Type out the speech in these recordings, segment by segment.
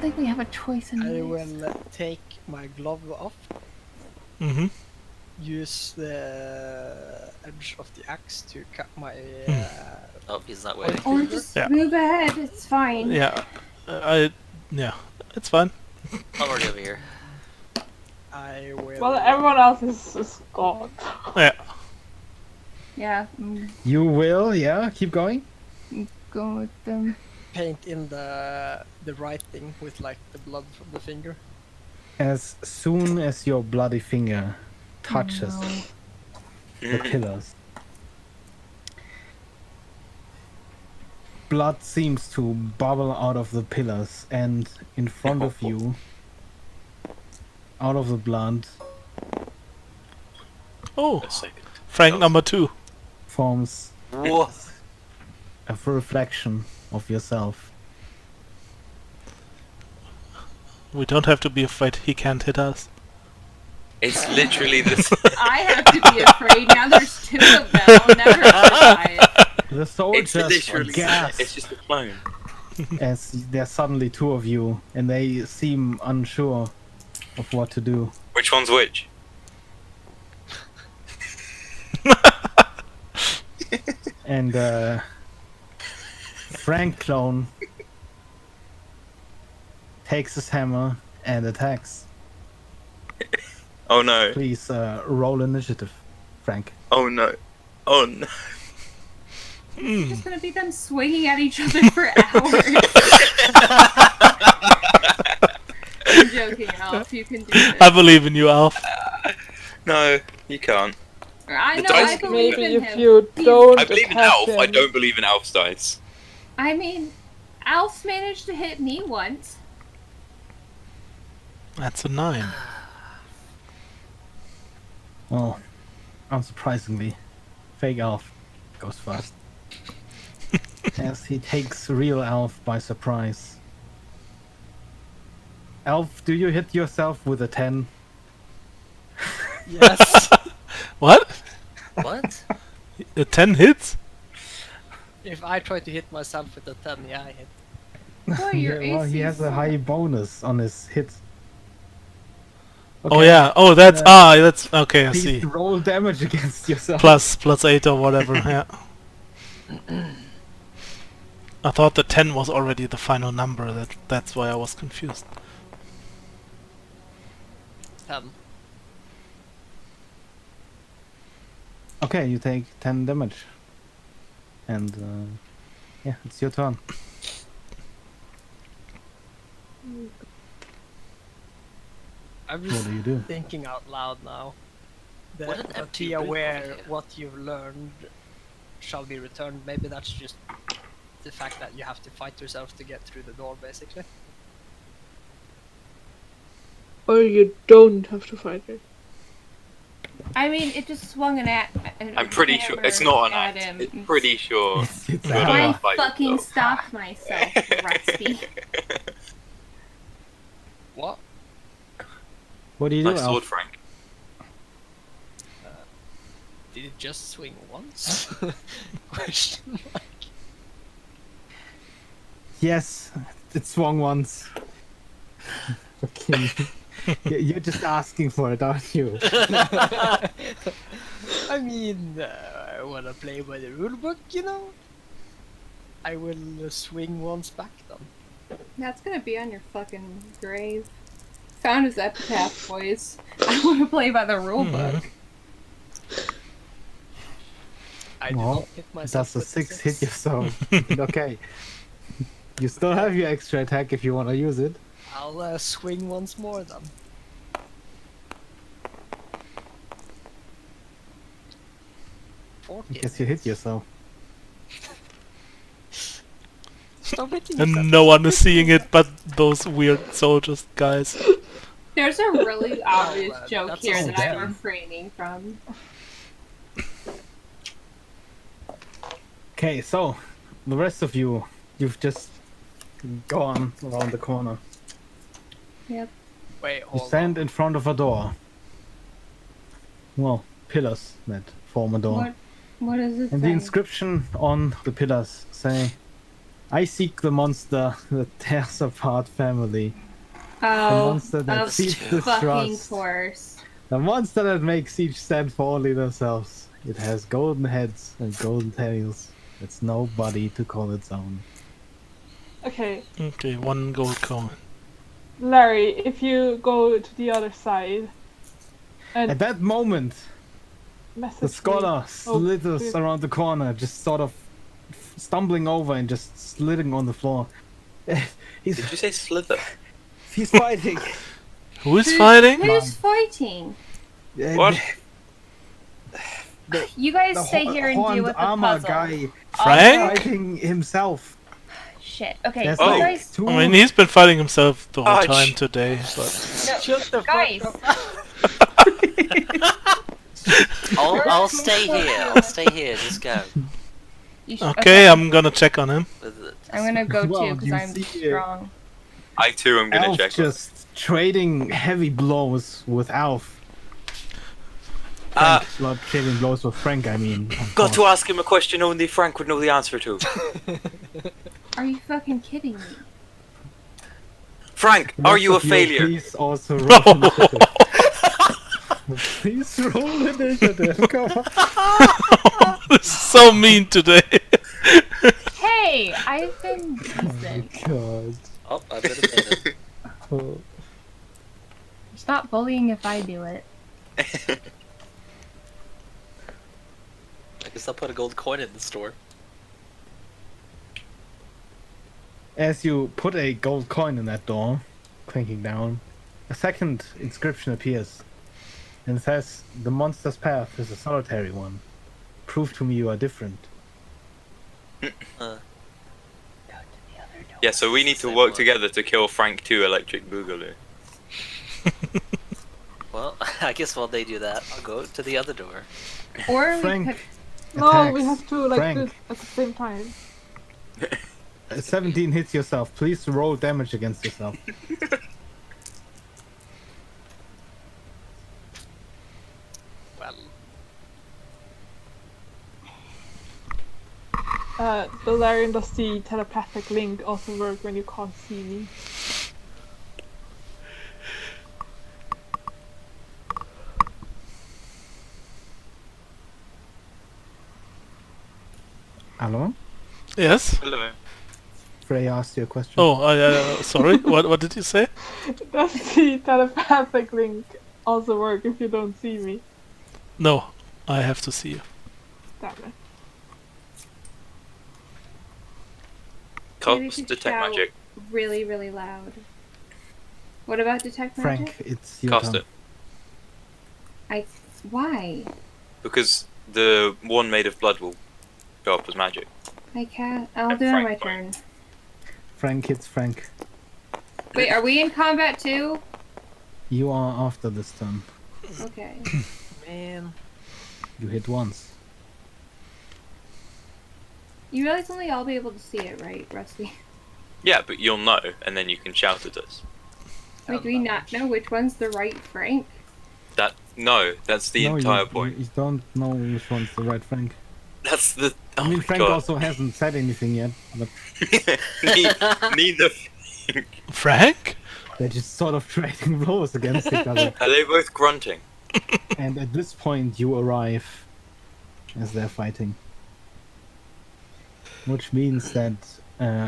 think we have a choice in I this. will take my glove off. Mm-hmm. Use the edge of the axe to cut my. Oh, he's that way. Or just Yeah. move ahead. It's fine. Yeah. Yeah. It's fine. I'm already over here. I will. Well, everyone else is gone. Yeah. Yeah. You will, yeah. Keep going. Go with them. Paint in the writing with like the blood from the finger. As soon as your bloody finger touches No. the pillars, blood seems to bubble out of the pillars, and in front of you, out of the blood, Oh, A second. Frank number 2. forms What? a reflection of yourself. We don't have to be afraid he can't hit us. It's literally this. I have to be afraid. Now there's 2 of them. I'll never survive. The It's soldiers are literally. gasped It's just a clone. as there's suddenly 2 of you, and they seem unsure of what to do. Which one's which? And Frank Clone takes his hammer and attacks. Oh no. Please roll initiative, Frank. Oh no. Oh no. It's just gonna be them swinging at each other for hours. I'm joking, Alf. You can do this. I believe in you, Alf. No, you can't. I The know. dice- I believe Maybe in if him. you He's- don't I believe in attack Alf. I him. don't believe in Alf's dice. I mean, Alf managed to hit me once. That's a 9. Well, unsurprisingly, Fake Elf goes first. As he takes real Elf by surprise. Elf, do you hit yourself with a 10? Yes. What? What? 10 hits? If I try to hit myself with a 10, yeah, I hit. Boy, your Yeah, well, he AC has a high bonus on his hit. Oh yeah. Oh, that's that's okay. I Please see. roll damage against yourself. Plus 8 or whatever. Yeah. I thought the 10 was already the final number. That's why I was confused. 10. Okay, you take 10 damage. And yeah, it's your turn. I'm What just do you do? thinking out loud now. What an That empty be aware room over here. what you've learned shall be returned. Maybe that's just the fact that you have to fight yourself to get through the door, basically. Or you don't have to fight it. I mean, it just swung I'm pretty sure it's not an act. him. It's pretty sure. It's You're a not I gonna fight fucking yourself. stopped myself, Rusty. What? What do you do, Nice sword, Elf? Frank. Did it just swing once? Question mark. Yes, it swung once. Okay. You're just asking for it, aren't you? I mean, I wanna play by the rulebook, you know? I will swing once back then. That's gonna be on your fucking grave. Found his epitaph, boys. I want to play by the rulebook. I did Well, not hit myself. Does a with 6 hit yourself? Okay. You still have your extra attack if you want to use it. I'll swing once more then. I 14. guess you hit yourself. Stop hitting yourself. And no one is seeing it but those weird soldiers guys. There's a really obvious joke that's here all that I'm them. refraining from. Okay, so the rest of you, you've just gone around the corner. Yep. Wait, You hold on. stand in front of a door. Well, pillars that form a door. What is it And the say? inscription on the pillars say, I seek the monster that tears apart family. Oh, monster that of seeks fucking distrust. course. The monster that makes each stand for only themselves. It has golden heads and golden tails. It's nobody to call its own. Okay, Okay, 1 gold coin. Larry, if you go to the other side and At that moment, message the scholar me. slithers please. around the corner, just sort of stumbling over and just slitting on the floor. He's Did you say slither? he's fighting. Who is fighting? Who's fighting? What? You guys The stay here and deal horned with the armor puzzle. guy Frank? fighting himself. Shit. Okay, There's you Oh. like guys. two. I mean, he's been fighting himself the whole Ouch. time today, but... No, Shut the guys. fuck up. I'll stay here. I'll stay here. Just go. You should, Okay, I'm gonna check on him. I'm gonna go Well, too because you I'm see, strong. I too am gonna Alf check. just trading heavy blows with Alf. Uh, Not trading blows with Frank, I mean. of got to course. ask him a question only Frank would know the answer to. Are you fucking kidding me? Frank, The are rest you a of failure? Please also roll initiative. Please roll initiative. Come on. This is so mean today. Hey, I've been decent. God. Oh, I better pay it. Oh. Stop bullying if I do it. I guess I'll put a gold coin in the store. As you put a gold coin in that door, clinking down, a second inscription appears. And says, "The monster's path is a solitary one. Prove to me you are different." Yeah, so we need to work together to kill Frank 2 Electric Boogaloo. Well, I guess while they do that, I'll go to the other door. Or we Frank could. No, we attacks. have to like Frank. do it at the same time. 17 hits yourself. Please roll damage against yourself. Well, The Larry, does the telepathic link also work when you can't see me? Hello? Yes? Hello. Frey asked you a question. Oh, sorry. What did you say? Does the telepathic link also work if you don't see me? No, I have to see you. Damn it. Maybe we Cops could detect shout magic. really, really loud. What about detect Frank, magic? it's your Cast turn. it. Why? Because the one made of blood will show up as magic. I can't. I'll do it on my turn. Frank hits Frank. Wait, are we in combat too? You are after this turn. Okay. Man. You hit once. You realize only I'll be able to see it, right, Rusty? Yeah, but you'll know, and then you can shout at us. Wait, do we not know which one's the right Frank? No, that's the No, entire you, point. You don't know which one's the right Frank. That's the. Oh I mean, my Frank God. also hasn't said anything yet, but Neither. Frank? they're just sort of trading blows against each other. Are they both grunting? And at this point, you arrive as they're fighting. Which means that,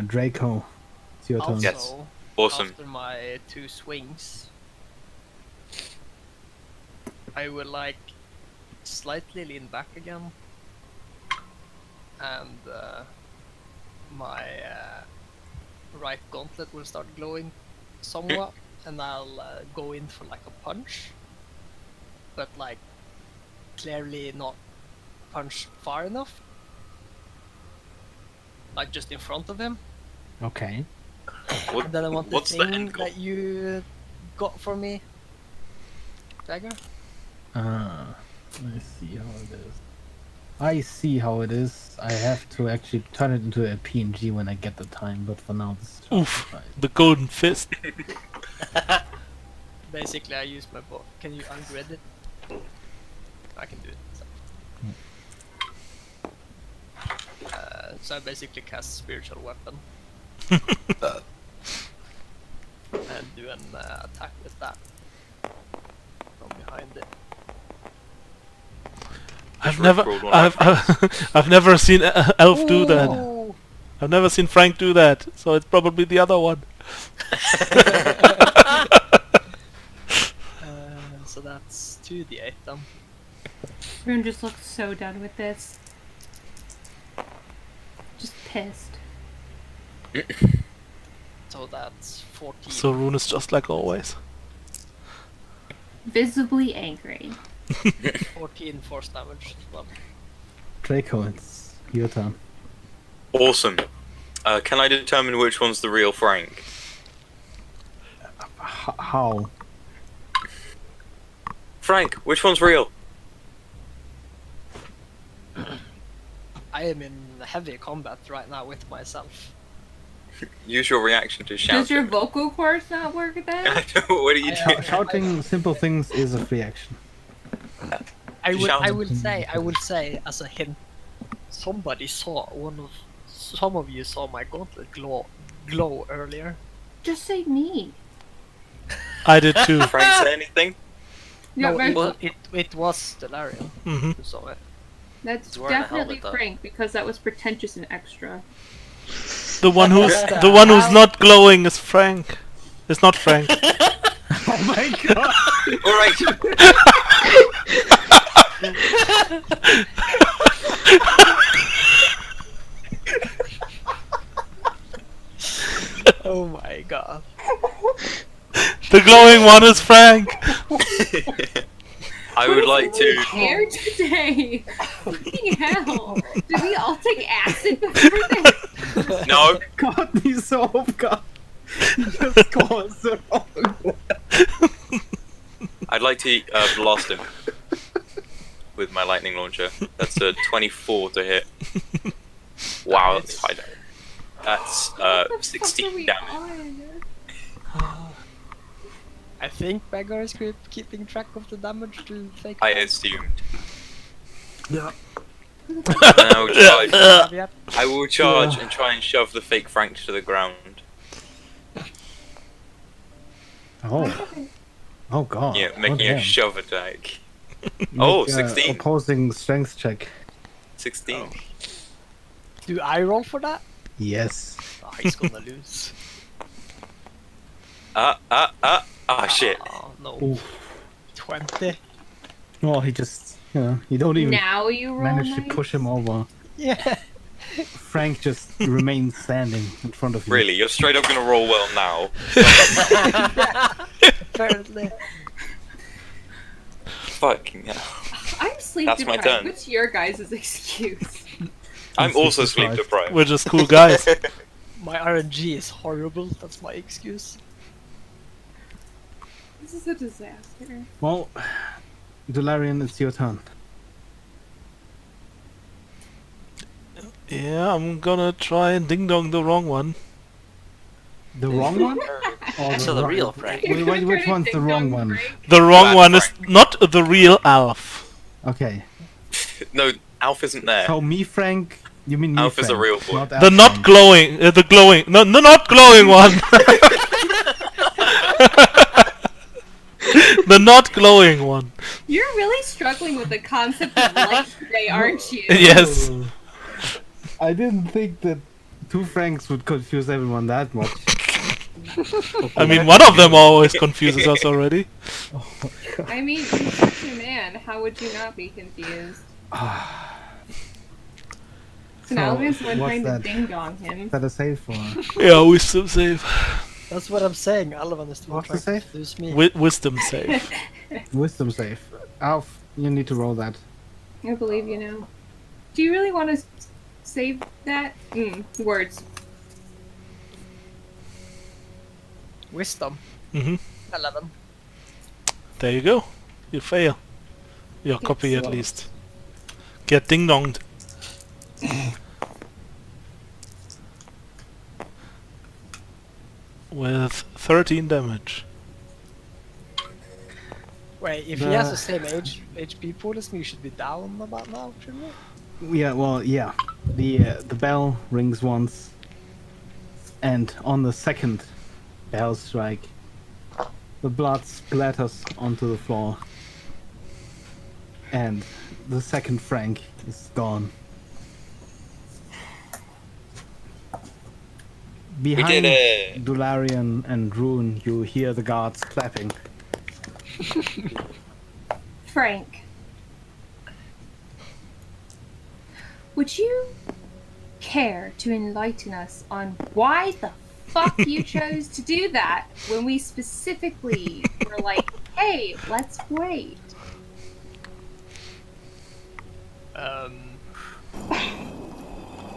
Draco, it's your turn. also, Yes. Awesome. after my 2 swings, I will like slightly lean back again, and my right gauntlet will start glowing somewhat, and I'll go in for like a punch, but like clearly not punch far enough, like just in front of him. Okay. What, And then I want the what's the thing end goal? that you got for me, Dagger. Let's see how it is. I see how it is. I have to actually turn it into a PNG when I get the time, but for now this is Oof. justified. The golden fist. Basically, I use my bow. Can you ungrid it? I can do it. So. So I basically cast spiritual weapon. And do an attack with that. From behind it. I've Just never, rickrolled one of my friends. I've never seen Elf do that. Ooh. I've never seen Frank do that, so it's probably the other one. So that's 2d8 then. Rune just looks so done with this. Just pissed. So that's 14. So Rune is just like always. Visibly angry. 14 force damage as well. Draco, it's your turn. Awesome. Can I determine which one's the real Frank? How? Frank, which one's real? I am in heavy combat right now with myself. Use your reaction to shout. Does your vocal cords not work then? What are you doing? Shouting simple things is a free action. I Shout. will say as a hint, some of you saw my gauntlet glow earlier. Just say me. I did too. Frank say anything? Yeah, No, right. it was Delarian hmm who saw it. That's He's wearing a definitely helmet, though. Frank because that was pretentious and extra. The one who's not glowing is Frank. It's not Frank. Oh my god! Alright. Oh my god. The glowing one is Frank. I would like to. Air today. Fucking hell. Did we all take acid before this? No. God, he's so off guard. He just caused the wrong one. I'd like to blast him with my lightning launcher. That's a 24 to hit. Wow, that's high damage. That's What the fuck are 16 we damage. on? I think Beggar is keeping track of the damage to fake. I assumed. Yeah. And I will charge. Caveat. I will charge and try and shove the fake Frank to the ground. Oh. Oh god. Yeah, making Oh, a damn. shove attack. Oh, Make, 16. Opposing strength check. 16. Do I roll for that? Yes. Oh, he's gonna lose. Ah, shit. Oh, no. Oof. 20. Oh, he just, you don't even Now you roll manage to nice? push him over. Yeah. Frank just remains standing in front of you. Really, you're straight up gonna roll well now. Apparently. Fucking hell. I'm sleep That's my deprived. turn. What's your guys' excuse? I'm sleep also sleep deprived. deprived. We're just cool guys. My RNG is horrible. That's my excuse. This is a disaster. Well, Delarian, it's your turn. Yeah, I'm gonna try and ding dong the wrong one. The wrong one? Or So the right- real Frank. Wait, which one's the wrong one? The wrong Bad one is Frank. not the real Alf. Okay. No, Alf isn't there. So me, Frank. You mean me, Alf is a Frank, real boy. not The Alf not Frank. glowing, the glowing, no, the not glowing one. The not glowing one. You're really struggling with the concept of light today, aren't you? Yes. I didn't think that two Franks would confuse everyone that much. I mean, one of them always confuses us already. I mean, he's such a man. How would you not be confused? So now So, there's one what's trying to that? ding dong him. Is that a save for? Yeah, wisdom save. That's what I'm saying. Alvan is the one What's the trying save? to lose me. Wisdom save. Wisdom save. Alf, you need to roll that. I believe you know. Do you really want to save that? Words. Wisdom. hmm 11. There you go. You fail. Your copy at Yes. least. Get ding donged. With 13 damage. Wait, if he has the same HP pool as me, you should be down about now, shouldn't we? Yeah, well, yeah. The bell rings once, and on the second bell strike, the blood splatters onto the floor, and the second Frank is gone. We did Behind it! Dularian and Rune, you hear the guards clapping. Frank, would you care to enlighten us on why the fuck you chose to do that when we specifically were like, hey, let's wait?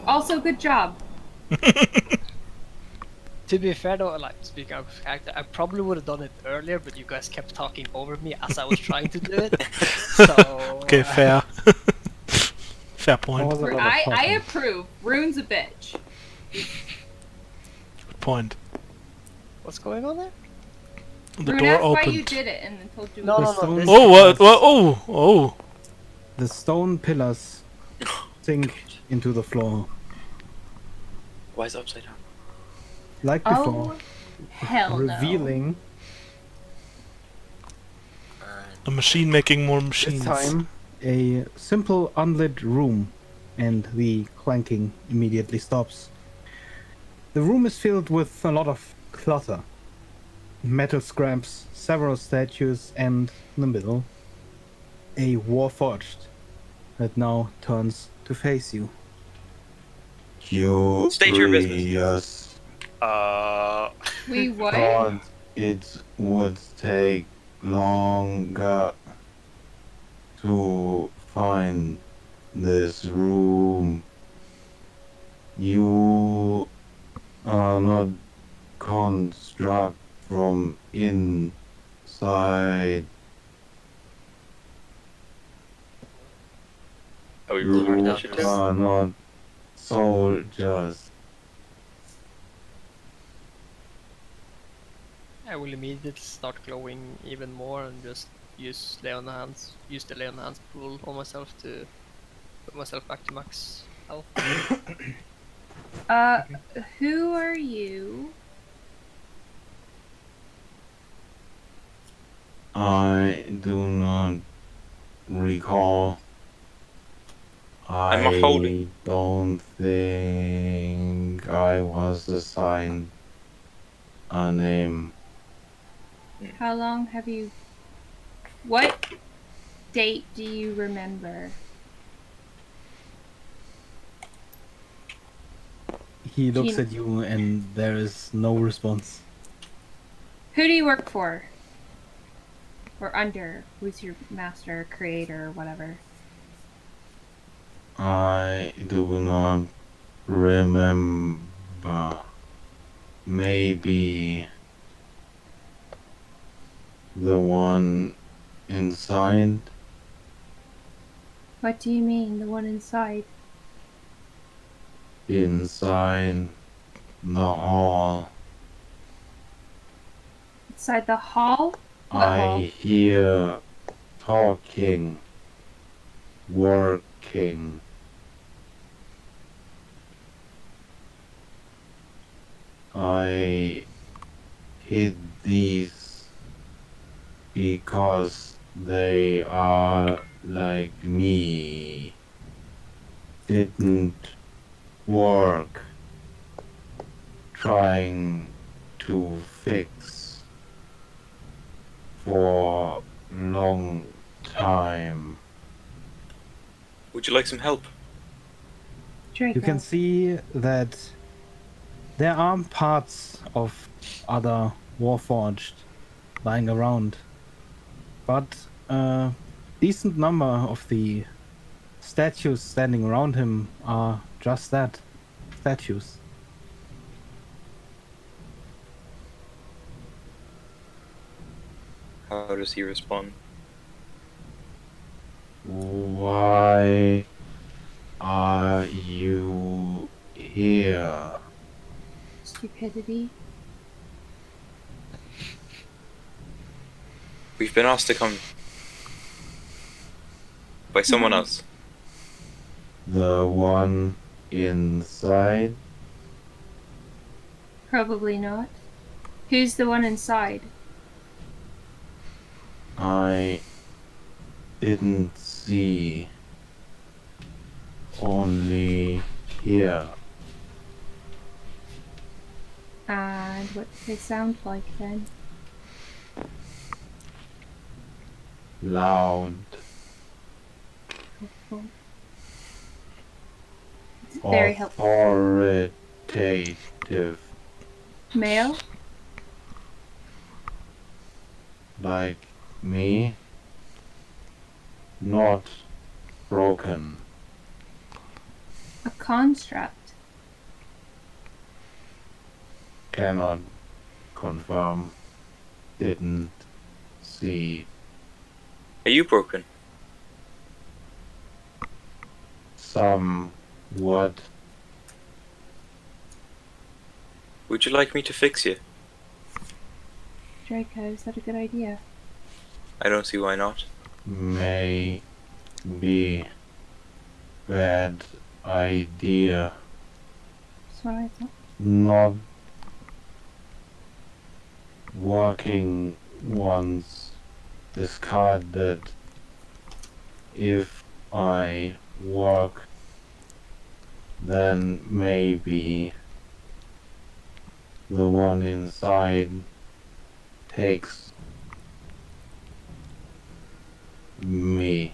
Also, good job. To be fair though, like speaking of character, I probably would have done it earlier, but you guys kept talking over me as I was trying to do it. So Okay, fair. Fair That point. was a lot of I talking. approve. Rune's a bitch. Good point. what's going on there? The Rune door asked why you opened. did it and then told you. No, The no, no. stone This, Oh, what? pillars- Oh! The stone pillars sink into the floor. Why is it upside down? Like before, Oh, hell no. revealing A machine making more this machines. time a simple unlit room, and the clanking immediately stops. The room is filled with a lot of clutter. Metal scraps, several statues, and in the middle, a warforged that now turns to face you. State your business. Curious. We what? Thought it would take longer to find this room. You are not construct from inside. Are we You recording that shit down? are not soldiers. I will immediately start glowing even more and just use the lay on hands pool on myself to put myself back to max health. Who are you? I do not recall. I'm not holding. I don't think I was assigned a name. How long have you? What date do you remember? He looks Gina. at you, and there is no response. Who do you work for? Or under? Who's your master, creator, or whatever? I do not remember. Maybe the one inside. What do you mean, the one inside? Inside the hall. Inside the hall? What I hall? hear talking, working. I hid these because they are like me. Didn't work. Trying to fix for long time. Would you like some help? Draco. You can see that there are parts of other Warforged lying around, but a decent number of the statues standing around him are just that, statues. How does he respond? Why are you here? Stupidity. We've been asked to come by someone else. The one inside? Probably not. Who's the one inside? I didn't see. Only here. And what do they sound like then? Loud. Helpful. It's very helpful. Authoritative. Male? Like me. Not broken. A construct. Cannot confirm. Didn't see. Are you broken? Somewhat. Would you like me to fix you? Draco, is that a good idea? I don't see why not. May be bad idea. That's what I thought. Not working once discarded. If I work, then maybe the one inside takes me.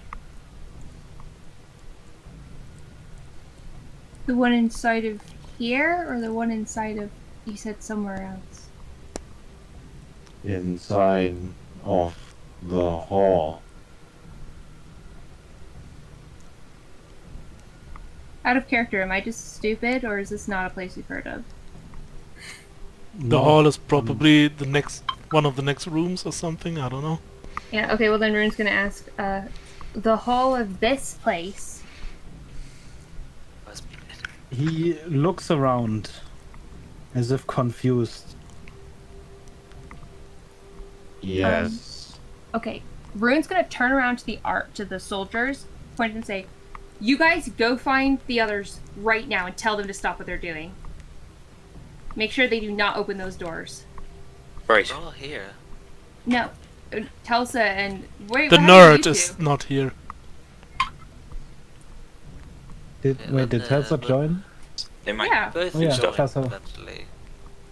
The one inside of here, or the one inside of, you said somewhere else? Inside of the hall. Out of character, am I just stupid, or is this not a place we've heard of? The hall is probably the next one of the next rooms or something. I don't know. Yeah, okay, well then Rune's gonna ask, the hall of this place. He looks around as if confused. Yes. Okay, Rune's gonna turn around to the soldiers, point and say, "You guys go find the others right now and tell them to stop what they're doing. Make sure they do not open those doors." Right. We're all here. No, Telsa and wait. The what happened nerd to you is two? not here. Did Telsa join? They might. Yeah. Both Oh, yeah, join Castle. eventually.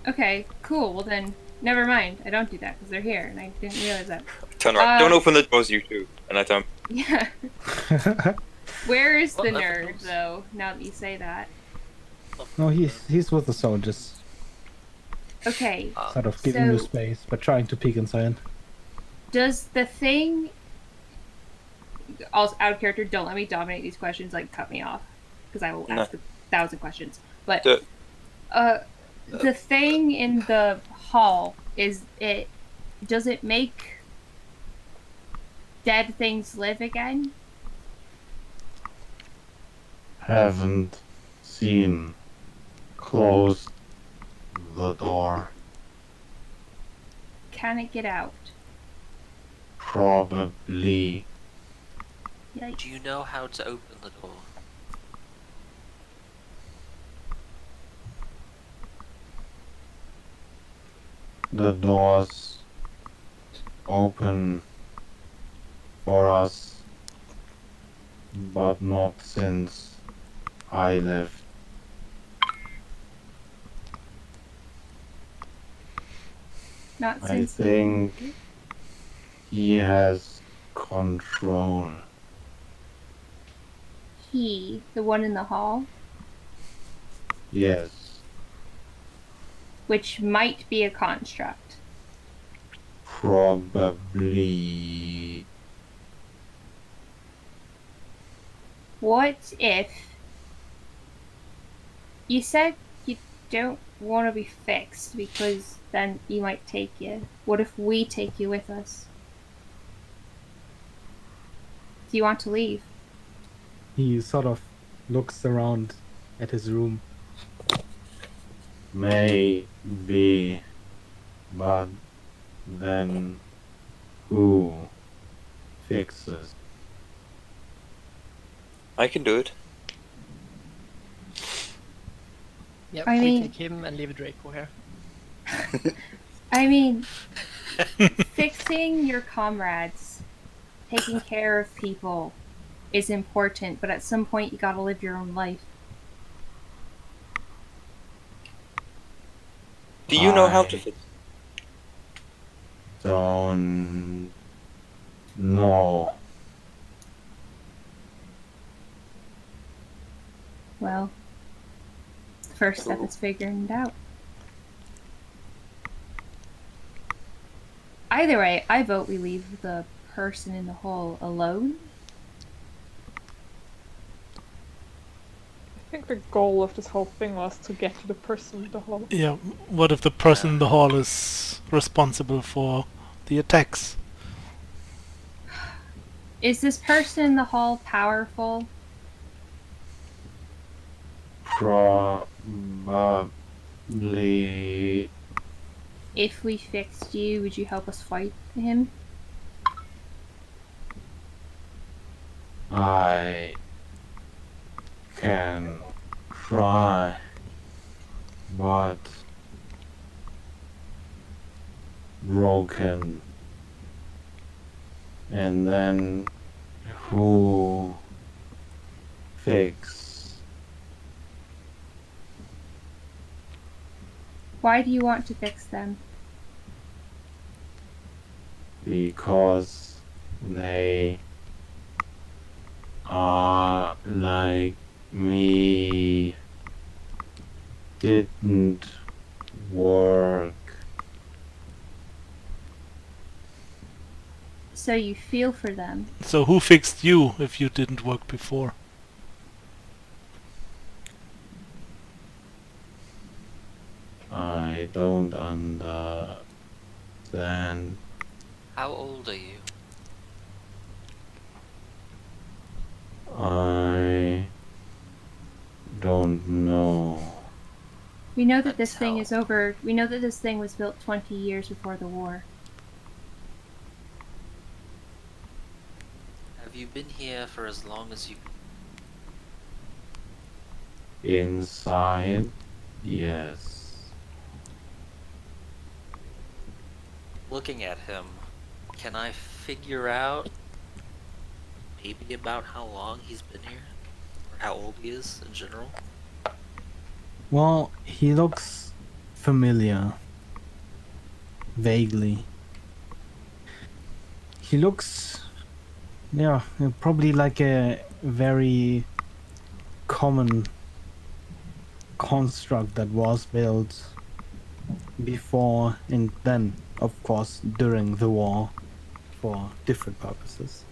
Okay, cool. Well then, never mind. I don't do that because they're here, and I didn't realize that. Turn around. Uh, Don't open the doors, you two. And I turn. Yeah. Where is the What other nerd doors? though? Now that you say that. No, he's with the soldiers, Okay. sort of giving you So- space, but trying to peek inside. Does the thing? Also, out of character, don't let me dominate these questions. Like, cut me off, because I will No. ask 1,000 questions. But The- the thing in the hall does it make dead things live again? Haven't seen. Closed the door. Can it get out? Probably. Yikes. Do you know how to open the door? The doors open for us, but not since I left. Not I since think he has control. he, the one in the hall, Yes, which might be a construct. probably. What if you said you don't want to be fixed because then you might take you? What if we take you with us? Do you want to leave? He sort of looks around at his room. Maybe, but then who fixes? I can do it. Yep, I we mean- take him and leave Draco here. I mean, fixing your comrades, taking care of people is important, but at some point you gotta live your own life. Do you know how to I fix? don't know. Well, the first step is figuring it out. Either way, I vote we leave the person in the hole alone. I think the goal of this whole thing was to get to the person in the hole. Yeah, what if the person in the hall is responsible for the attacks? Is this person in the hall powerful? Probably If we fixed you, would you help us fight him? I can try, but broken. And then who fix? Why do you want to fix them? Because they are like me. Didn't work. So you feel for them. So who fixed you if you didn't work before? I don't understand. How old are you? I don't know. We know that this thing Until- is over. We know that this thing was built 20 years before the war. Have you been here for as long as you... Inside, yes. Looking at him, can I figure out maybe about how long he's been here? Or how old he is in general? Well, he looks familiar. Vaguely. He looks, yeah, probably like a very common construct that was built before and then, of course, during the war for different purposes.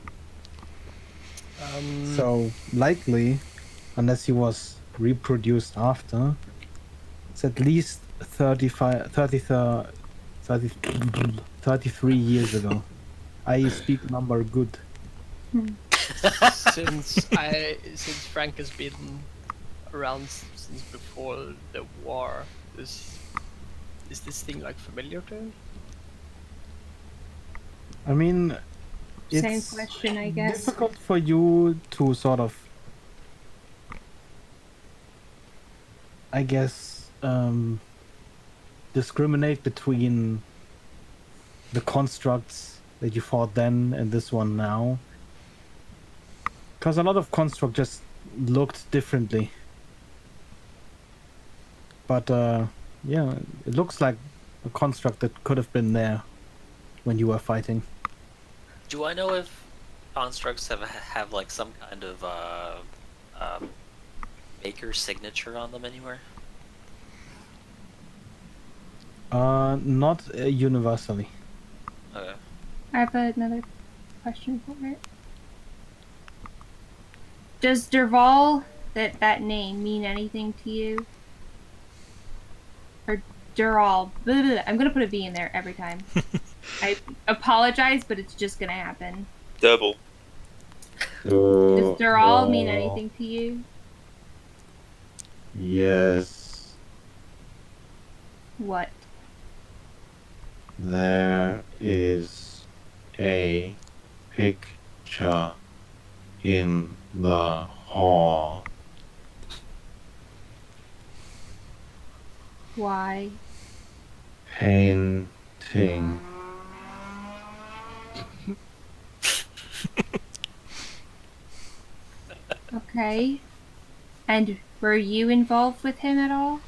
So, likely, unless he was reproduced after, it's at least 33 years ago. I speak number good. since Frank has been around since before the war, is this thing like familiar to him? I mean, Same it's question, I guess. difficult for you to sort of, I guess, discriminate between the constructs that you fought then and this one now. Because a lot of construct just looked differently. But, yeah, it looks like a construct that could have been there when you were fighting. Do I know if constructs have like some kind of maker signature on them anywhere? Not universally. Okay. I have another question for it. Does Derval, that name, mean anything to you? Or Dural? Blah, blah, blah. I'm gonna put a V in there every time. I apologize, but it's just gonna happen. Double. Does Dural mean No. anything to you? Yes, What? there is a picture in the hall. Why? Painting. Okay. And were you involved with him at all?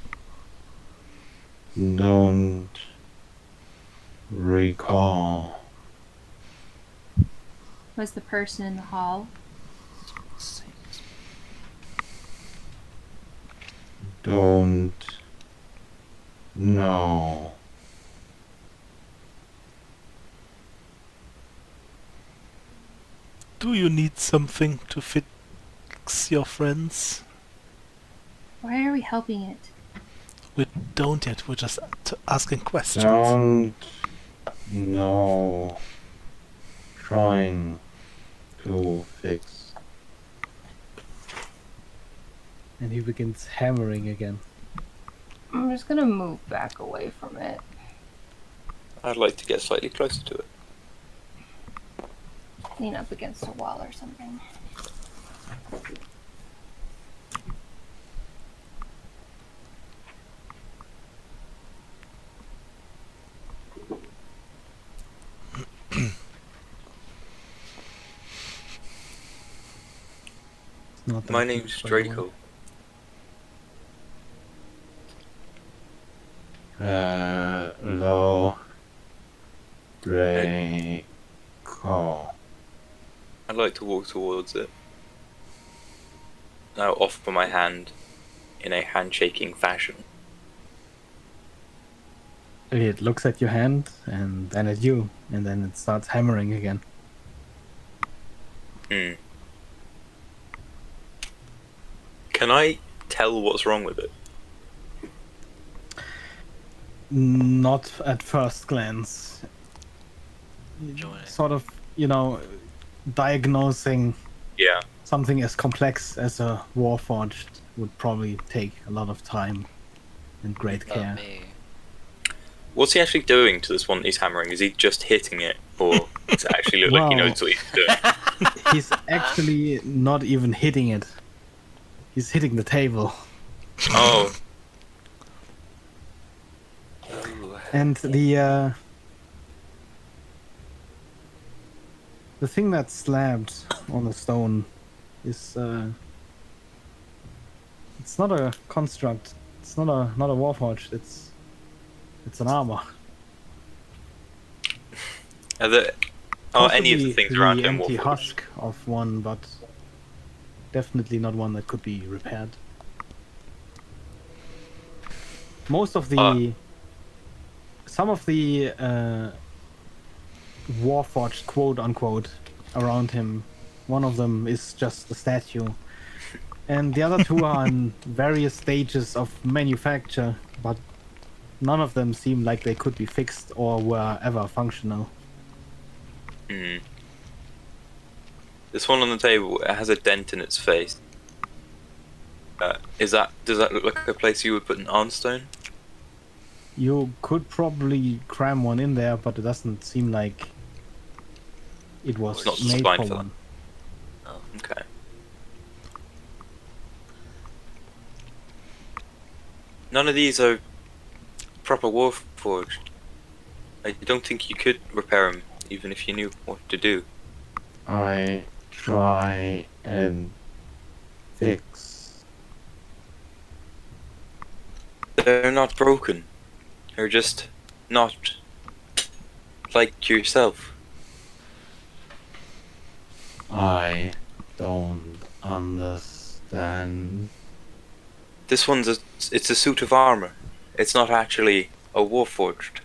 Don't recall. Was the person in the hall? Don't know. Do you need something to fix your friends? Why are we helping it? We don't yet, we're just asking questions. Don't know. Trying to fix. And he begins hammering again. I'm just gonna move back away from it. I'd like to get slightly closer to it. Lean up against a wall or something. Not that My deep, name's by the way. Draco. Low. Draco. I'd like to walk towards it. Now offer my hand in a handshaking fashion. It looks at your hand and then at you, and then it starts hammering again. Can I tell what's wrong with it? Not at first glance. Join it. Sort of, diagnosing Yeah. something as complex as a Warforged would probably take a lot of time and great Not care. me. What's he actually doing to this one that he's hammering? Is he just hitting it? Or does it actually look like he Well- knows what he's doing? He's actually not even hitting it. He's hitting the table. Oh, Ooh. And the thing that's slabbed on the stone is it's not a construct. It's not a warforged. It's an armor. are there, are any of the Possibly things around him empty Warforged? husk of one, but definitely not one that could be repaired. Most of the some of the warforged quote unquote around him, one of them is just a statue, and the other two are in various stages of manufacture, but none of them seem like they could be fixed or were ever functional. Hmm. This one on the table, it has a dent in its face. Does that look like a place you would put an armstone? You could probably cram one in there, but it doesn't seem like it was It's not made designed for for one. Okay. None of these are proper Warforged. I don't think you could repair them, even if you knew what to do. I try and fix. They're not broken. They're just not like yourself. I don't understand. This one's it's a suit of armor. It's not actually a Warforged.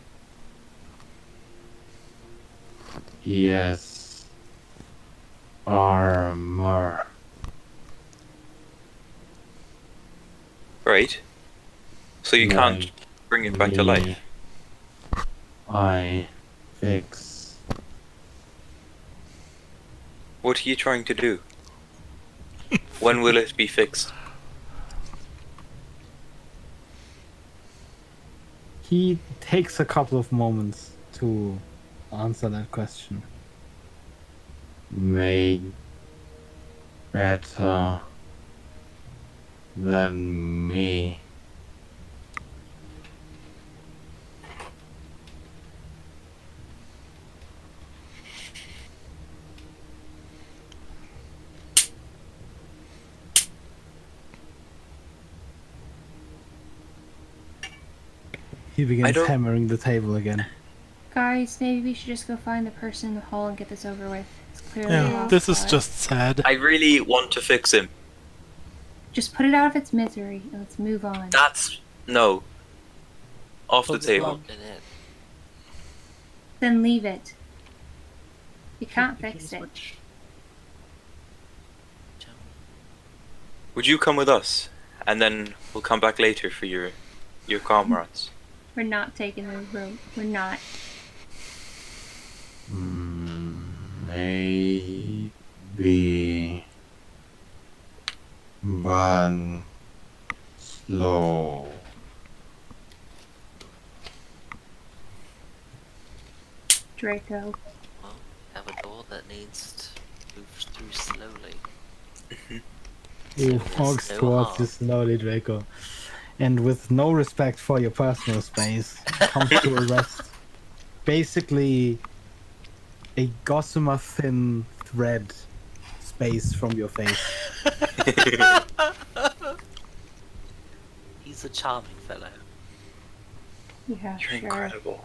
Yes. Armor. Right? So you can't Like bring it back to me. life. I fix. What are you trying to do? When will it be fixed? He takes a couple of moments to answer that question. Make better than me. He begins don't- hammering the table again. Guys, maybe we should just go find the person in the hall and get this over with. It's clearly a Yeah, lost this is cause. just sad. I really want to fix him. Just put it out of its misery and let's move on. That's no. Off the Put the table. plug. In it. Then leave it. You can't You can fix it. switch. Would you come with us, and then we'll come back later for your comrades? We're not taking the room. We're not. Maybe one slow. Draco. Well, we have a door that needs to move through slowly. He There's walks no towards harm. you slowly, Draco. And with no respect for your personal space, comes to a rest. Basically, a gossamer thin thread space from your face. He's a charming fellow. Yeah, You're sure. incredible.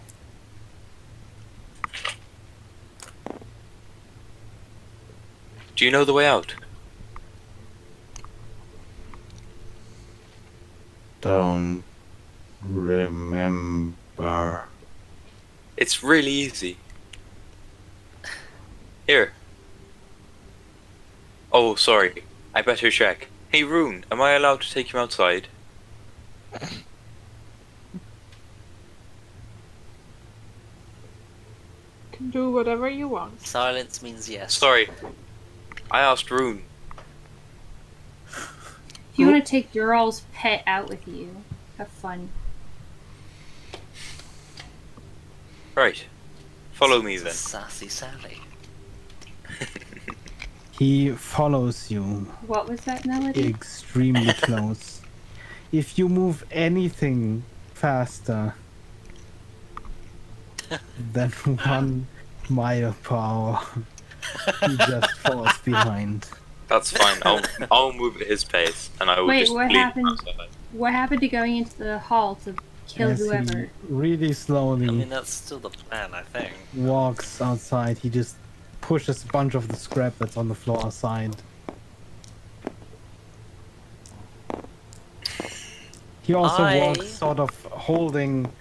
Do you know the way out? Don't remember. It's really easy. Here. Oh, sorry. I better check. Hey, Rune, am I allowed to take him outside? Can do whatever you want. Silence means yes. Sorry. I asked Rune. If you want to take your all's pet out with you, have fun. Right. Follow me It's a then. Sassy Sally. He follows you What was that melody? extremely close. If you move anything faster than 1 mile per hour, he just falls behind. That's fine. I'll move at his pace, and I will Wait, just what leave him happened? outside. What happened to going into the hall to kill As he whoever? really slowly I mean, that's still the plan, I think. walks outside, he just pushes a bunch of the scrap that's on the floor aside. He also walks sort of holding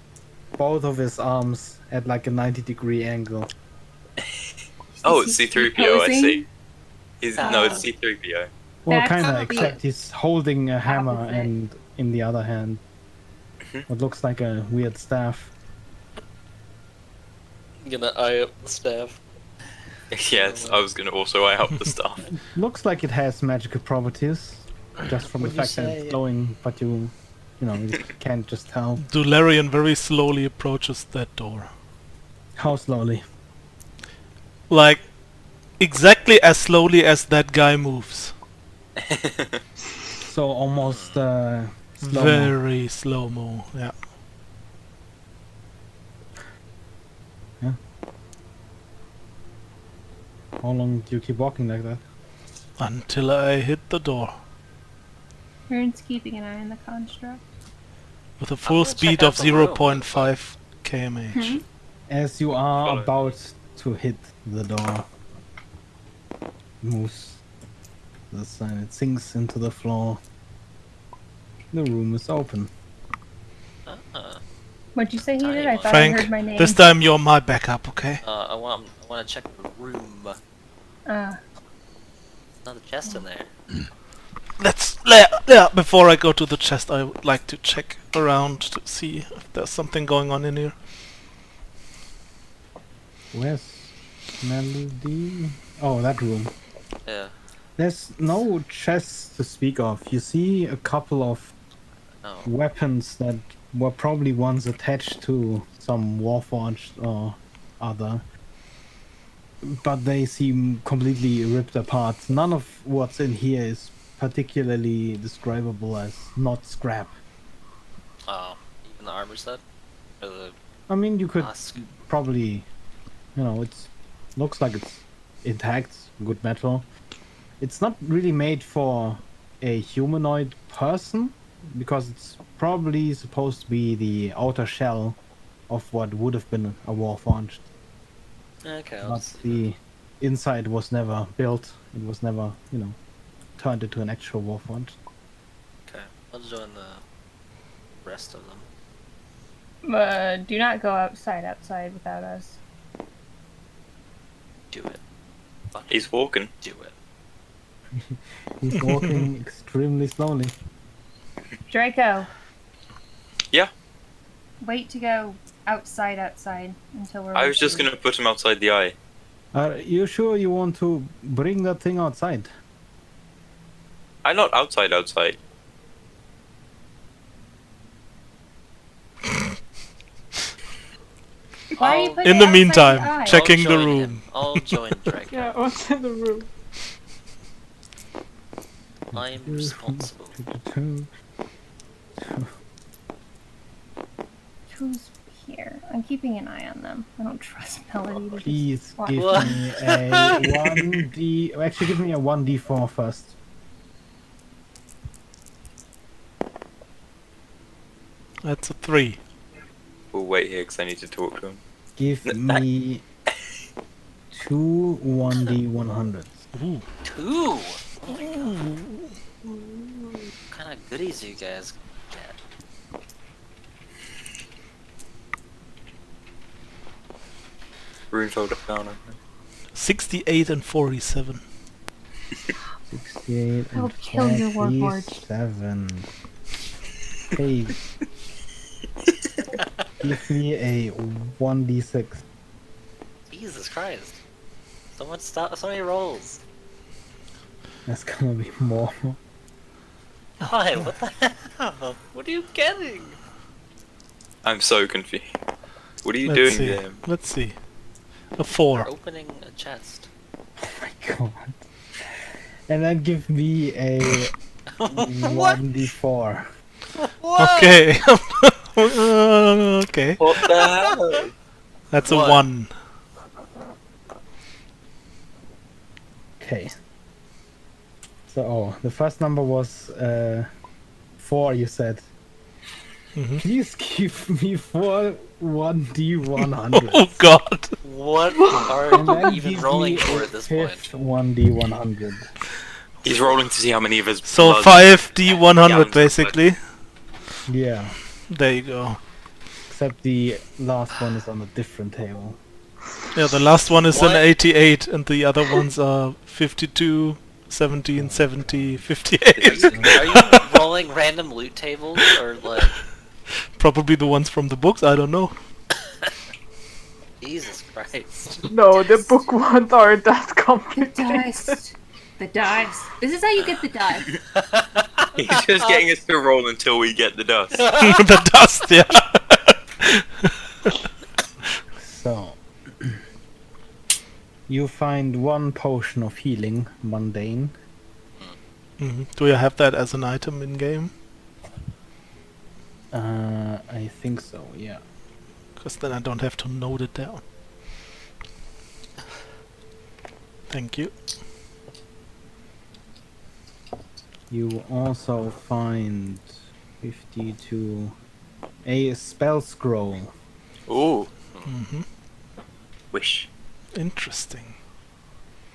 both of his arms at like a 90-degree angle. Oh, Is it's he C3PO, I posing? see. No, it's Oh. C3PO. Well, That's kinda, not the except he's holding a hammer opposite. and in the other hand what looks like a weird staff. I'm gonna eye up the staff. Yes, I was gonna also eye up the stuff. Looks like it has magical properties, just from the Would you fact that say- it's glowing, but you can't just tell. Dularian very slowly approaches that door. How slowly? Like, exactly as slowly as that guy moves. So almost slow-mo. Very slow-mo, yeah. How long do you keep walking like that? Until I hit the door. Rune's keeping an eye on the construct. With a full gonna check speed out of the room, 0.5 kmh. As you are Follow. about to hit the door, it moves to the side, it sinks into the floor. The room is open. What'd you say he did? I Tiny thought I Frank, heard my name. this time you're my backup, okay? I want to check the room. Ah, Another chest in there. Yeah, before I go to the chest, I would like to check around to see if there's something going on in here. Where's Melody? Oh, that room. Yeah. There's no chests to speak of. You see a couple of No. weapons that were probably once attached to some Warforged or other. But they seem completely ripped apart. None of what's in here is particularly describable as not scrap. Oh, even the armor set? Or the I mean, you could mask? probably, it's looks like it's intact, good metal. It's not really made for a humanoid person, because it's probably supposed to be the outer shell of what would have been a Warforged. Okay, I'll But just leave the inside was never built. It was never, turned into an actual Warforged. it. Okay, I'll join the rest of them. Do not go outside without us. Do it. Fucking He's walking. do it. He's walking extremely slowly. Draco. Yeah. Wait to go outside until we're. I was just gonna put him outside the eye. Are you sure you want to bring that thing outside? I'm not outside. Why are you putting In it the outside meantime, the eye? checking the I'll join room. him. I'll join Draco. Yeah, what's in the room? I'm responsible. Who's here? I'm keeping an eye on them. I don't trust Melody to Please just walk. give What? me a 1d. Actually, give me a 1d4 first. That's a 3. We'll wait here because I need to talk to him. Give me 2 1d100s. Ooh. 2! Oh my god. What kind of goodies do you guys get? Rune folder down. 68 and 47. 68 I'll and kill your Warforged. 47. Hey. Give me a 1d6. Jesus Christ. So many rolls. That's gonna be more. Why? What the hell? What are you getting? I'm so confused. What are you Let's doing see. there? Let's see. A We're 4. opening a chest. Oh my god. And then give me a What? 1d4. What? Okay. Okay. What the hell? That's a What? 1. Okay. So, the first number was 4, you said. Mhm. Can you just give me 4 1d100? Oh god. What And are then you even give rolling me for a at this point? fifth 1d100. He's rolling to see how many of his. So blood 5d100 gallons basically. Yeah. There you go. Except the last one is on a different table. Yeah, the last one is an What? 88 and the other ones are 52, 17, 70, Are 58. you rolling random loot tables or like Probably the ones from the books, I don't know. Jesus Christ? No, the book ones aren't that The complicated. dice. The dice. This is how you get the dice. He's just getting us to roll until we get the dust. The dust, yeah. So. You find 1 potion of healing, mundane. Do you have that as an item in game? I think so, yeah. Because then I don't have to note it down. Thank you. You also find 52 a spell scroll. Ooh, hmm wish. Interesting.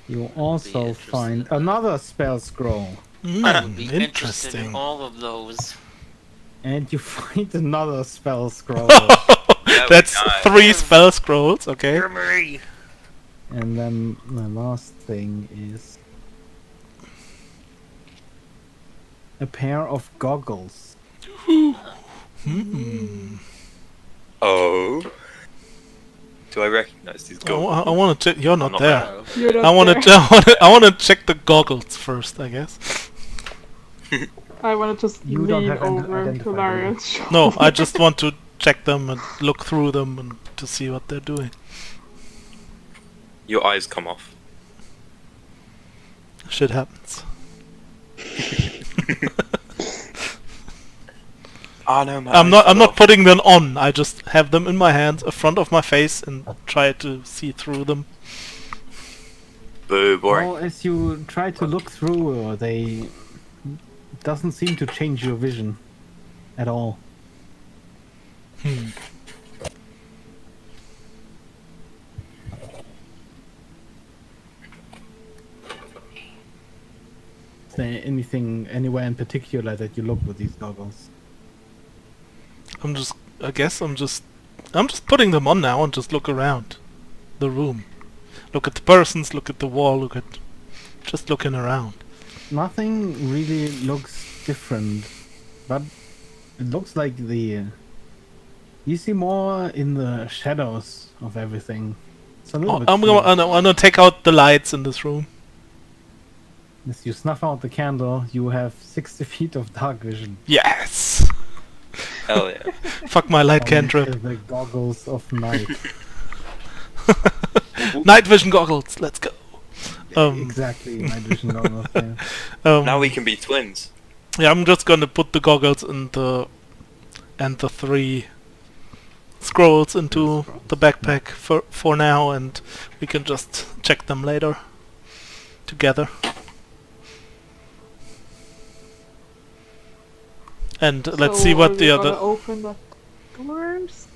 You also interested find in that. another spell scroll. I would be interested in Interesting. all of those. And you find another spell scroll. That's nice. 3 spell scrolls, okay. Marie. And then the last thing is a pair of goggles. Hmm. Oh. Do I recognize these I goggles? want to check. You're not not there. Oh, You're not I want there. to. I want to check the goggles first, I guess. I want to just You don't lean have over to identified Larian's shoulder. No, I just want to check them and look through them and to see what they're doing. Your eyes come off. Shit happens. Oh no, my I'm eyes fell not off. putting them on. I just have them in my hands, in front of my face, and try to see through them. Boo, boring. Well, as you try to look through, they doesn't seem to change your vision. at all. Hmm. Is there anything anywhere in particular that you look with these goggles? I guess I'm just putting them on now and just look around the room. Look at the persons, look at the wall, just looking around. Nothing really looks different, but it looks like you see more in the shadows of everything. It's a little bit. I'm gonna take out the lights in this room. As you snuff out the candle, you have 60 feet of dark vision. Yes! Hell yeah. Fuck my light On cantrip. The goggles of night. Night vision goggles, let's go. Exactly, night vision goggles. Yeah. Now we can be twins. Yeah, I'm just gonna put the goggles and the 3 scrolls into the backpack for now, and we can just check them later together. And let's see what the other. Open the doors.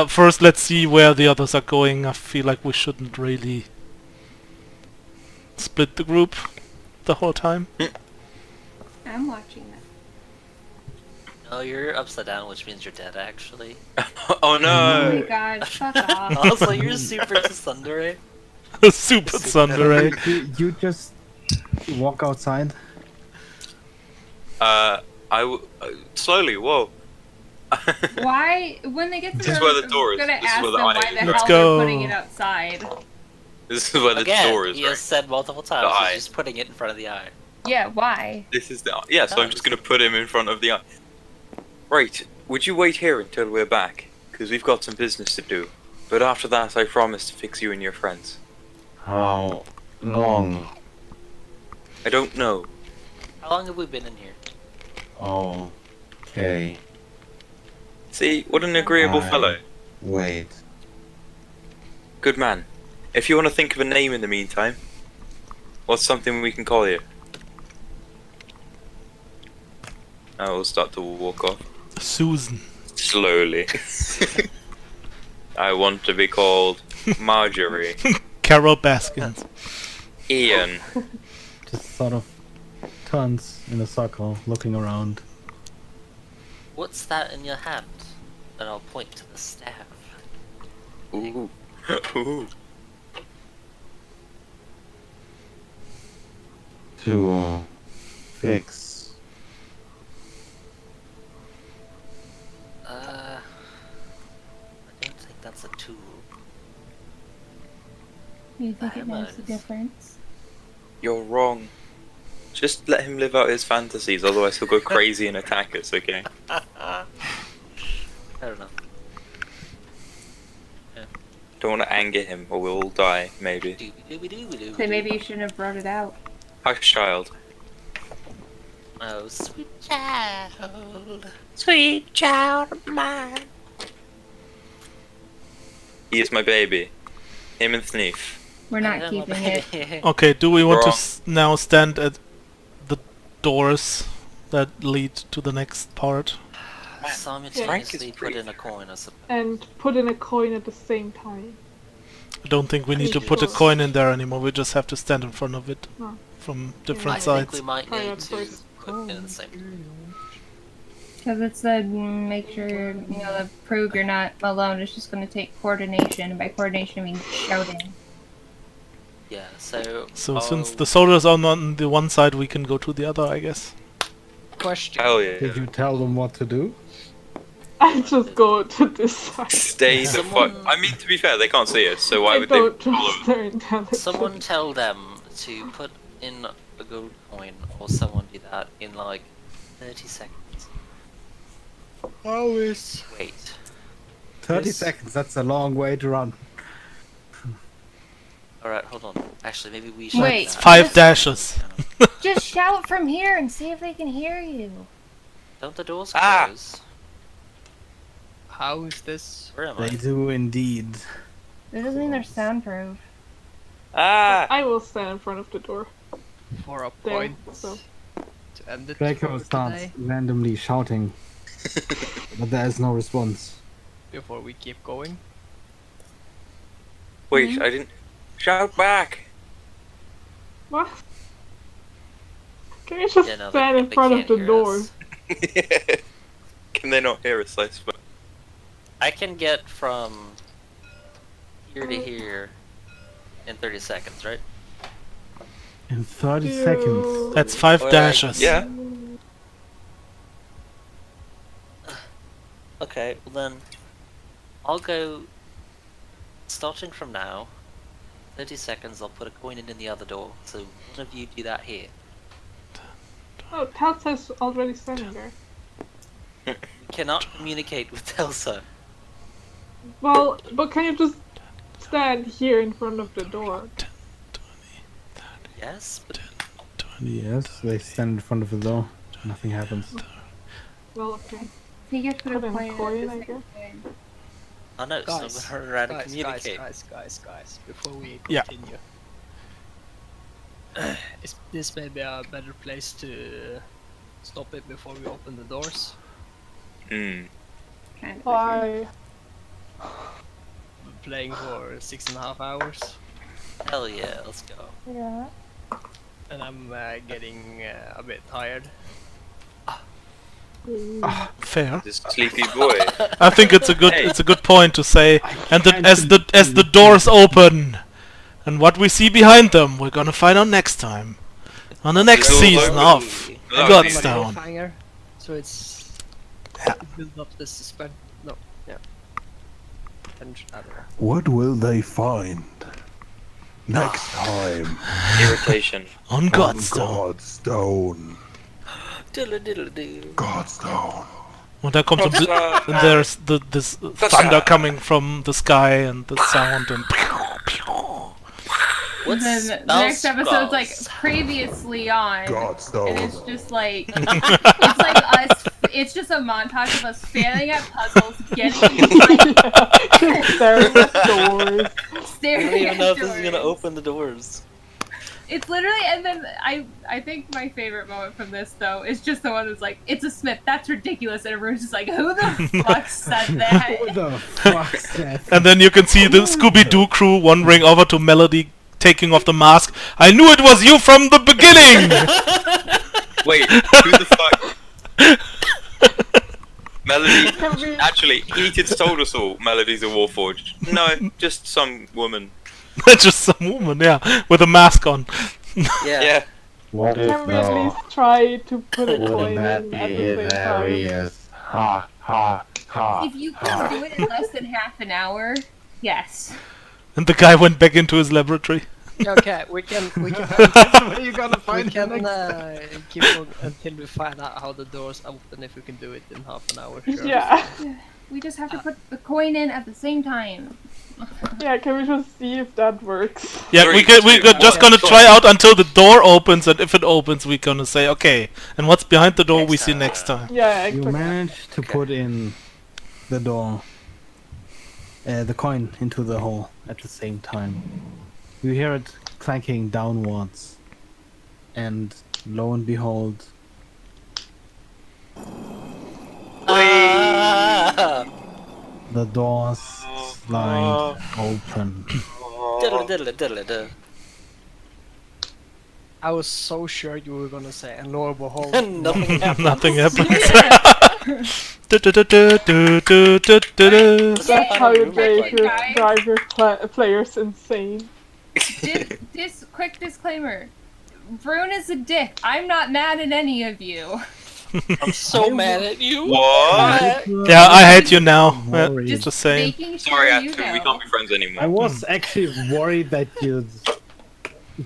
First, let's see where the others are going. I feel like we shouldn't really split the group the whole time. I'm watching that. No, you're upside down, which means you're dead, actually. Oh Oh no! my god, fuck off. Also, you're super tsundere. Super tsundere. You just walk outside. Slowly. Whoa. Why, when they get to This is the where the door is. I'm gonna This is ask where them the why eye the is. Let's hell go. they're putting it outside. This is where the Again, door is. he has Right? said multiple times, The eye. he's just putting it in front of the eye. Yeah, why? This is the yeah. So I'm just gonna put him in front of the eye. Right. Would you wait here until we're back? Because we've got some business to do. But after that, I promise to fix you and your friends. How long? I don't know. How long have we been in here? Okay. See, what an agreeable Aye. fellow. Wait. Good man. If you want to think of a name in the meantime, what's something we can call you? I will start to walk off. Susan. Slowly. I want to be called Marjorie. Carol Baskins. Ian. Just sort of turns in a circle, looking around. What's that in your hand? And I'll point to the staff. Ooh. Ooh. To fix. I don't think that's a tool. You think it Hammer makes a is- difference? You're wrong. Just let him live out his fantasies, otherwise he'll go crazy and attack us, okay? I don't know. Don't want to anger him or we'll all die, maybe. Doobie-doobie-doobie-doo. So maybe you shouldn't have brought it out. Hush, child. Oh, sweet child. Sweet child of mine. He is my baby. Him and Sneef. We're not keeping it. Okay, do we want to Wrong. now stand at the doors that lead to the next part? Simultaneously put pretty in a coin or something. And put in a coin at the same time. I don't think we need to Pretty put a sure. coin in there anymore. We just have to stand in front of it Oh. from I different think sides. we might Try need that to first. put in the same time. Because it's the make sure, the prove you're not alone. It's just going to take coordination. And by coordination, I mean shouting. Yeah, so... So since the soldiers are on the one side, we can go to the other, I guess. Question. Hell yeah. Did you tell them what to do? I just go to this side. Stay the fuck. Someone- I mean, to be fair, they can't see us, so why I would they don't follow trust us? their intelligence. Someone tell them to put in a gold coin, or someone do that in like 30 seconds. Always. Wait. 30 Yes. seconds, that's a long way to run. Alright, hold on. Actually, maybe we should... Wait. do that. 5 dashes. Just shout from here and see if they can hear you. Don't the doors Ah! close? How is this? Where am They I? do indeed. That doesn't mean they're soundproof. Ah! I will stand in front of the door. For a There, point so. to end it Draco for starts today. randomly shouting But there is no response. before we keep going. Wait, I didn't. Shout back! What? Can you just Yeah, no, stand in they front of can't the hear door? us. Can they not hear us, I suppose? I can get from here to here in 30 seconds, right? In 30 Do- seconds. That's 5 Or, like, dashes. Yeah. Okay, well then, I'll go, starting from now, 30 seconds, I'll put a coin in the other door, so one of you do that here. Oh, Telsa's already standing there. We cannot communicate with Telsa. Well, but can you just stand here in front of the door? Yes, but Yes, they stand in front of the door. Nothing happens. Well, okay. He gets put a Put in a coin coin, at I the guess. same time. I know, so Guys, I'm gonna to guys, communicate. guys, before we Yeah. continue. Is this maybe a better place to stop it before we open the doors? Hmm. Kind of. Why? We're playing for 6.5 hours, Hell yeah, let's go. Yeah. and I'm getting a bit tired. Fair. This sleepy boy. I think it's a Hey. good point to say. And that can't as the doors open, and what we see behind them, we're gonna find out next time, on the next Doors season open. of That Like was a easy. Godstone. cliffhanger, so it's build up the suspense. No, yeah. Tension. I don't know. What will they find next time Irritation. on on Godstone. Godstone? Diddle diddle doo. Godstone. Well, there comes Godstone. and there's this thunder coming from the sky and the sound and. What's Then the next episode's like previously on, and Godstone. it's just like it's like us. It's just a montage of us failing at puzzles, getting Staring at doors. I staring don't even at know if this is doors. gonna open the doors. It's literally, and then I think my favorite moment from this though is just the one that's like, it's a Smith, that's ridiculous, and everyone's just like, who the fuck said that? What the fuck, Seth? And then you can see the Scooby-Doo crew wandering over to Melody, taking off the mask. I knew it was you from the beginning! Wait, who the fuck? Melody. Can we? Actually, he just told us all Melody's a Warforged. No, just some woman. Just some woman, yeah, with a mask on. Yeah. Yeah. What if Can we at though? least try to put a coin Wouldn't that in be at the same time? hilarious? Ha ha ha. If you can do it in less than half an hour, yes. And the guy went back into his laboratory. Okay, we can Where you gonna we find can the next? keep on until we find out how the doors open. If we can do it in half an hour. Sure. Yeah. We just have to put the coin in at the same time. Yeah, can we just see if that works? Yeah, Three, we're two, just one. gonna try out until the door opens, and if it opens, we're gonna say, okay, and what's behind the door we Next see time. next time. Yeah, You exactly. managed to put in the door, the coin into the hole at the same time. You hear it clanking downwards, and lo and behold, Ah! the doors slide open. Diddle diddle diddle diddle. I was so sure you were gonna say a normal hole. Nothing happened. Nothing happens. Du-du-du-du-du-du-du-du. That's how you Finally, drive your players insane. This quick disclaimer. Brune is a dick. I'm not mad at any of you. I'm so mad at you. What? Yeah, I hate you now. Yeah, Worried. just saying. Making sure Sorry, you Aston, know. we can't be friends anymore. I was actually worried that you'd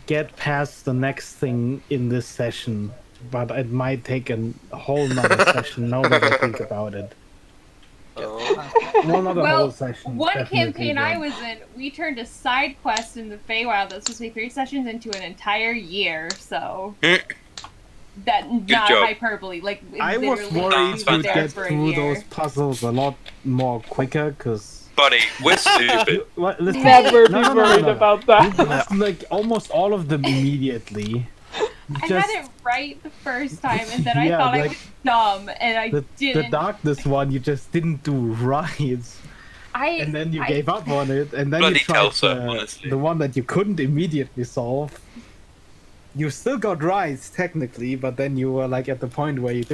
get past the next thing in this session, but it might take a whole nother session now that I think about it. Oh. No, not a Well, whole session. One definitely campaign I one. was in, we turned a side quest in the Feywild that was supposed to be 3 sessions into an entire year, so that not job. hyperbole. Like I was literally, worried we were you'd there get for a through year. those puzzles a lot more quicker, because Buddy, we're stupid. Never be No, no, no, worried no. about you that. passed like almost all of them immediately. I had it right the first time, and then I Yeah, thought I like, was dumb, and I The didn't. darkness one you just didn't do right. And then you gave up on it, and then Bloody you tried Telsa, honestly. the one that you couldn't immediately solve. You still got right, technically, but then you were like at the point where you